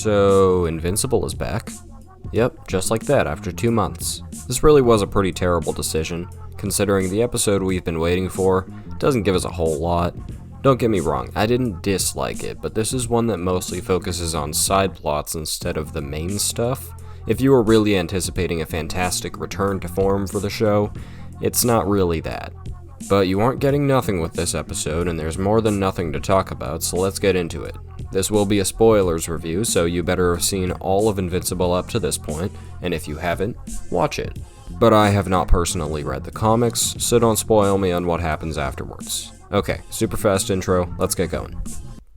So, Invincible is back. Yep, just like that, after 2 months. This really was a pretty terrible decision, considering the episode we've been waiting for doesn't give us a whole lot. Don't get me wrong, I didn't dislike it, but this is one that mostly focuses on side plots instead of the main stuff. If you were really anticipating a fantastic return to form for the show, it's not really that. But you aren't getting nothing with this episode, and there's more than nothing to talk about, so let's get into it. This will be a spoilers review, so you better have seen all of Invincible up to this point, and if you haven't, watch it. But I have not personally read the comics, so don't spoil me on what happens afterwards. Okay, super fast intro, let's get going.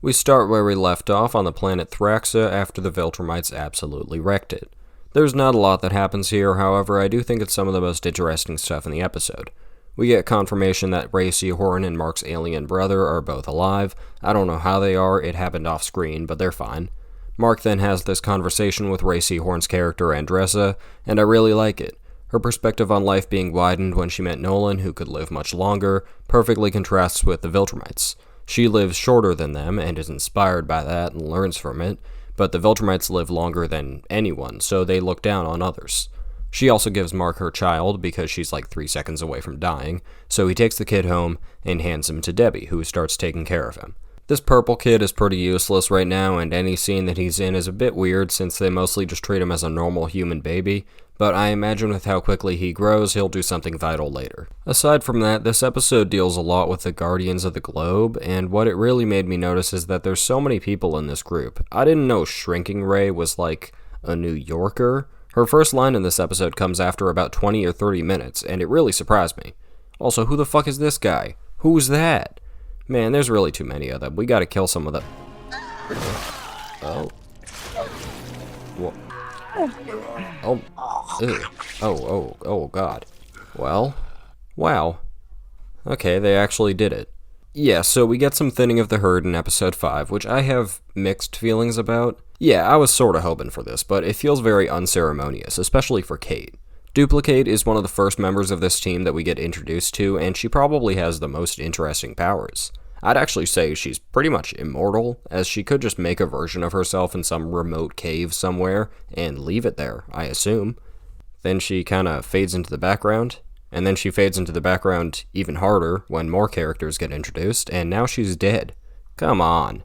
We start where we left off on the planet Thraxa after the Viltrumites absolutely wrecked it. There's not a lot that happens here, however, I do think it's some of the most interesting stuff in the episode. We get confirmation that Ray Seahorn and Mark's alien brother are both alive. I don't know how they are, it happened off screen, but they're fine. Mark then has this conversation with Ray Seahorn's character Andressa, and I really like it. Her perspective on life being widened when she met Nolan, who could live much longer, perfectly contrasts with the Viltrumites. She lives shorter than them and is inspired by that and learns from it, but the Viltrumites live longer than anyone, so they look down on others. She also gives Mark her child because she's like 3 seconds away from dying, so he takes the kid home and hands him to Debbie, who starts taking care of him. This purple kid is pretty useless right now, and any scene that he's in is a bit weird since they mostly just treat him as a normal human baby, but I imagine with how quickly he grows, he'll do something vital later. Aside from that, this episode deals a lot with the Guardians of the Globe, and what it really made me notice is that there's so many people in this group. I didn't know Shrinking Ray was like a New Yorker. Her first line in this episode comes after about 20 or 30 minutes, and it really surprised me. Also, who the fuck is this guy? Who's that? Man, there's really too many of them. We gotta kill some of them. Oh. What? Oh. Ew. Oh, God. Well. Wow. Okay, they actually did it. Yeah, so we get some thinning of the herd in episode 5, which I have mixed feelings about. Yeah, I was sorta hoping for this, but it feels very unceremonious, especially for Kate. Duplicate is one of the first members of this team that we get introduced to, and she probably has the most interesting powers. I'd actually say she's pretty much immortal, as she could just make a version of herself in some remote cave somewhere, and leave it there, I assume. Then she kinda fades into the background, and then she fades into the background even harder when more characters get introduced, and now she's dead. Come on.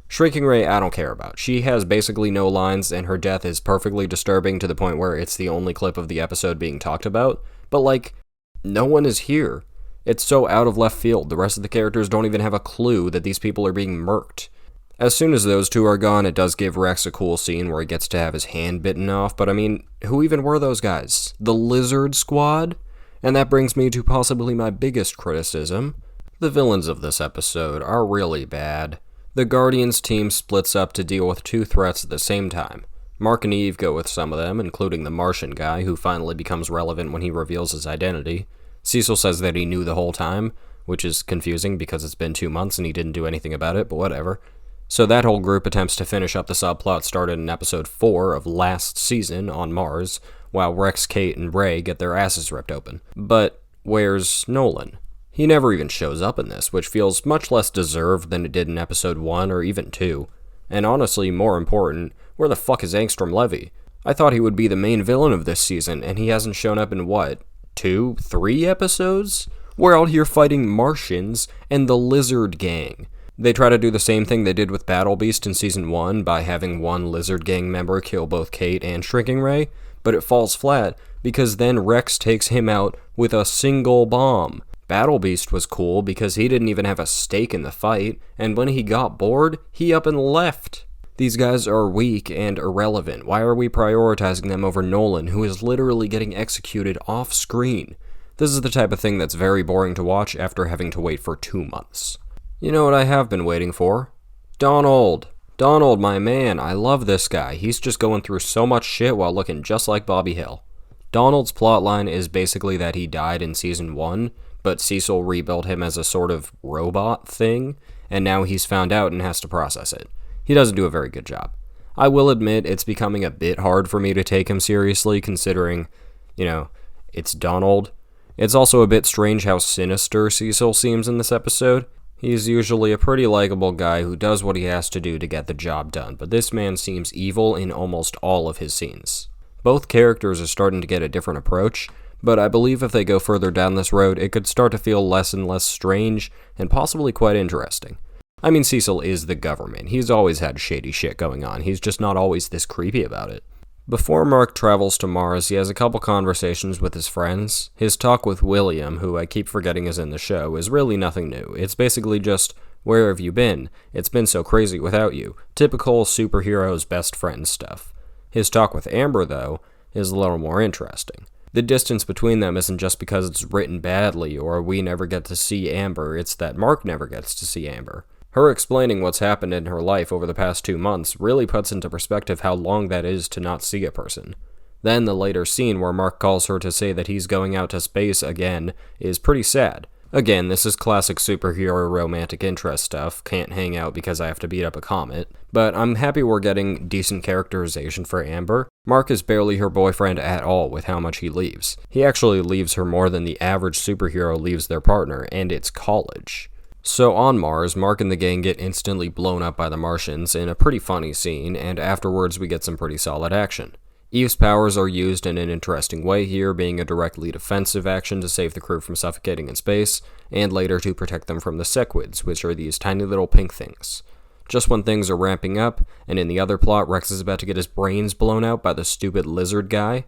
Shrinking Ray, I don't care about. She has basically no lines, and her death is perfectly disturbing to the point where it's the only clip of the episode being talked about, but like, no one is here. It's so out of left field, the rest of the characters don't even have a clue that these people are being murked. As soon as those two are gone, it does give Rex a cool scene where he gets to have his hand bitten off, but I mean, who even were those guys? The Lizard Squad? And that brings me to possibly my biggest criticism. The villains of this episode are really bad. The Guardians team splits up to deal with 2 threats at the same time. Mark and Eve go with some of them, including the Martian guy, who finally becomes relevant when he reveals his identity. Cecil says that he knew the whole time, which is confusing because it's been 2 months and he didn't do anything about it, but whatever. So that whole group attempts to finish up the subplot started in episode 4 of last season on Mars, while Rex, Kate, and Ray get their asses ripped open. But where's Nolan? He never even shows up in this, which feels much less deserved than it did in episode 1 or even 2. And honestly, more important, where the fuck is Angstrom Levy? I thought he would be the main villain of this season, and he hasn't shown up in what, 2, 3 episodes? We're out here fighting Martians and the Lizard Gang. They try to do the same thing they did with Battle Beast in season 1 by having one Lizard Gang member kill both Kate and Shrinking Ray, but it falls flat because then Rex takes him out with a single bomb. Battle Beast was cool because he didn't even have a stake in the fight, and when he got bored, he up and left. These guys are weak and irrelevant. Why are we prioritizing them over Nolan, who is literally getting executed off screen? This is the type of thing that's very boring to watch after having to wait for 2 months. You know what I have been waiting for? Donald. Donald, my man, I love this guy. He's just going through so much shit while looking just like Bobby Hill. Donald's plotline is basically that he died in season 1, but Cecil rebuilt him as a sort of robot thing, and now he's found out and has to process it. He doesn't do a very good job. I will admit it's becoming a bit hard for me to take him seriously considering, it's Donald. It's also a bit strange how sinister Cecil seems in this episode. He's usually a pretty likable guy who does what he has to do to get the job done, but this man seems evil in almost all of his scenes. Both characters are starting to get a different approach, but I believe if they go further down this road, it could start to feel less and less strange, and possibly quite interesting. I mean, Cecil is the government. He's always had shady shit going on. He's just not always this creepy about it. Before Mark travels to Mars, he has a couple conversations with his friends. His talk with William, who I keep forgetting is in the show, is really nothing new. It's basically just, where have you been? It's been so crazy without you. Typical superhero's best friend stuff. His talk with Amber, though, is a little more interesting. The distance between them isn't just because it's written badly or we never get to see Amber, it's that Mark never gets to see Amber. Her explaining what's happened in her life over the past 2 months really puts into perspective how long that is to not see a person. Then the later scene where Mark calls her to say that he's going out to space again is pretty sad. Again, this is classic superhero romantic interest stuff, can't hang out because I have to beat up a comet, but I'm happy we're getting decent characterization for Amber. Mark is barely her boyfriend at all with how much he leaves. He actually leaves her more than the average superhero leaves their partner, and it's college. So on Mars, Mark and the gang get instantly blown up by the Martians in a pretty funny scene, and afterwards we get some pretty solid action. Eve's powers are used in an interesting way here, being a directly defensive action to save the crew from suffocating in space, and later to protect them from the sequids, which are these tiny little pink things. Just when things are ramping up, and in the other plot Rex is about to get his brains blown out by the stupid lizard guy,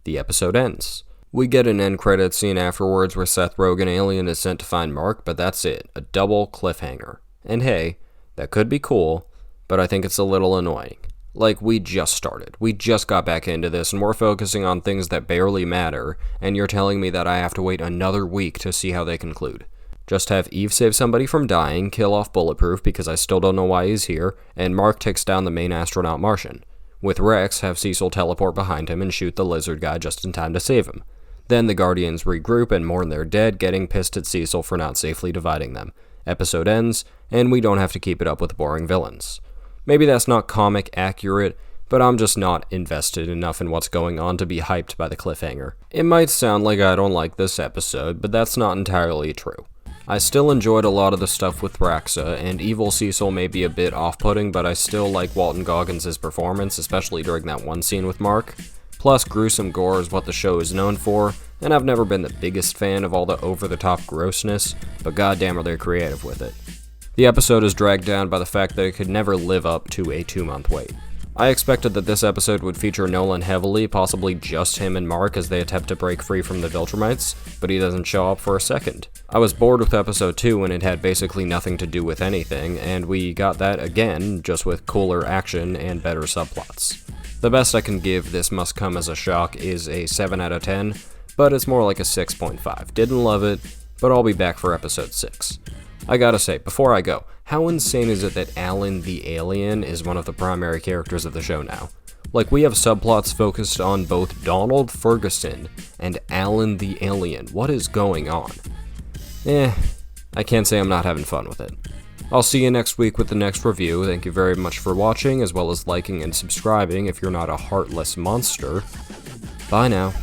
the episode ends. We get an end credit scene afterwards where Seth Rogen alien is sent to find Mark, but that's it, a double cliffhanger. And hey, that could be cool, but I think it's a little annoying. Like, we just started. We just got back into this, and we're focusing on things that barely matter, and you're telling me that I have to wait another week to see how they conclude. Just have Eve save somebody from dying, kill off Bulletproof because I still don't know why he's here, and Mark takes down the main astronaut Martian. With Rex, have Cecil teleport behind him and shoot the lizard guy just in time to save him. Then the Guardians regroup and mourn their dead, getting pissed at Cecil for not safely dividing them. Episode ends, and we don't have to keep it up with boring villains. Maybe that's not comic accurate, but I'm just not invested enough in what's going on to be hyped by the cliffhanger. It might sound like I don't like this episode, but that's not entirely true. I still enjoyed a lot of the stuff with Thraxa, and Evil Cecil may be a bit off-putting, but I still like Walton Goggins' performance, especially during that one scene with Mark. Plus, gruesome gore is what the show is known for, and I've never been the biggest fan of all the over-the-top grossness, but goddamn are they creative with it. The episode is dragged down by the fact that it could never live up to a 2-month wait. I expected that this episode would feature Nolan heavily, possibly just him and Mark as they attempt to break free from the Viltrumites, but he doesn't show up for a second. I was bored with episode 2 when it had basically nothing to do with anything, and we got that again, just with cooler action and better subplots. The best I can give this must come as a shock is a 7 out of 10, but it's more like a 6.5. Didn't love it, but I'll be back for episode 6. I gotta say, before I go, how insane is it that Alan the Alien is one of the primary characters of the show now? Like, we have subplots focused on both Donald Ferguson and Alan the Alien. What is going on? I can't say I'm not having fun with it. I'll see you next week with the next review. Thank you very much for watching, as well as liking and subscribing if you're not a heartless monster. Bye now.